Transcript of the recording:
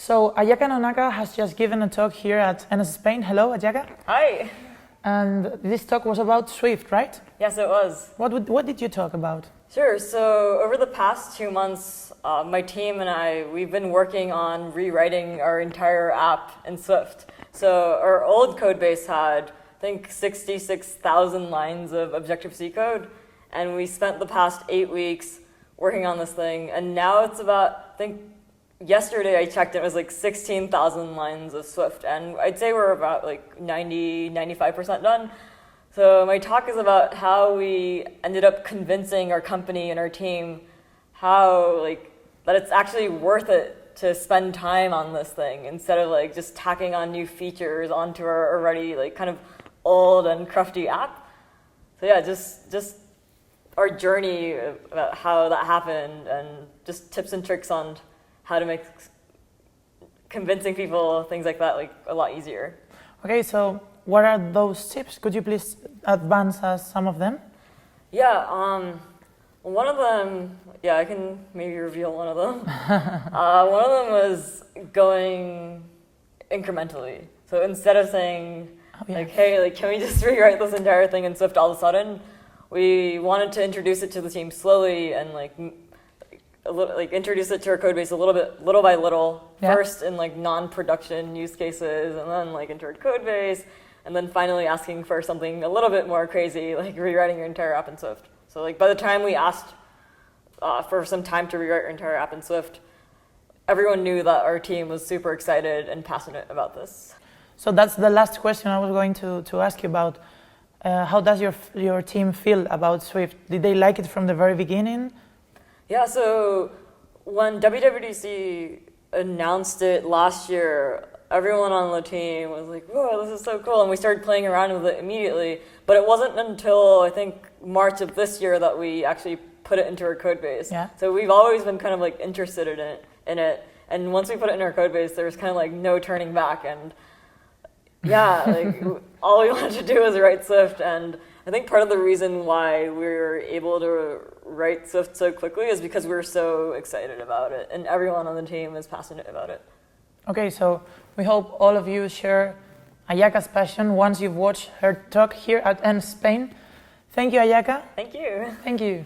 So Ayaka Nonaka has just given a talk here at NSSpain. Hello, Ayaka. Hi. And this talk was about Swift, right? Yes, it was. What did you talk about? Sure. So over the past 2 months, my team and we've been working on rewriting our entire app in Swift. So our old code base had, I think, 66,000 lines of Objective-C code. And we spent the past 8 weeks working on this thing. And now it's about, I think, yesterday I checked, it was like 16,000 lines of Swift. And I'd say we're about like 95% done. So my talk is about how we ended up convincing our company and our team that it's actually worth it to spend time on this thing instead of just tacking on new features onto our already kind of old and crufty app. So yeah, just our journey about how that happened and just tips and tricks on how to make convincing people, things like that, a lot easier. Okay, so what are those tips? Could you please advance us some of them? Yeah, one of them, I can maybe reveal one of them. One of them was going incrementally. So instead of saying, hey, can we just rewrite this entire thing in Swift all of a sudden? We wanted to introduce it to the team slowly and introduce it to our code base little by little. Yeah. First in non-production use cases, and then into our code base, and then finally asking for something a little bit more crazy, like rewriting your entire app in Swift. So by the time we asked for some time to rewrite our entire app in Swift, everyone knew that our team was super excited and passionate about this. So that's the last question I was going to ask you about. How does your team feel about Swift? Did they like it from the very beginning? Yeah, so when WWDC announced it last year, everyone on the team was like, whoa, this is so cool. And we started playing around with it immediately. But it wasn't until, I think, March of this year that we actually put it into our code base. Yeah. So we've always been kind of interested in it. And once we put it in our code base, there was kind of no turning back. And yeah, all we wanted to do was write Swift. And I think part of the reason why we were able to write Swift so quickly is because we were so excited about it. And everyone on the team is passionate about it. Okay, so we hope all of you share Ayaka's passion once you've watched her talk here at NSSpain. Thank you, Ayaka. Thank you. Thank you.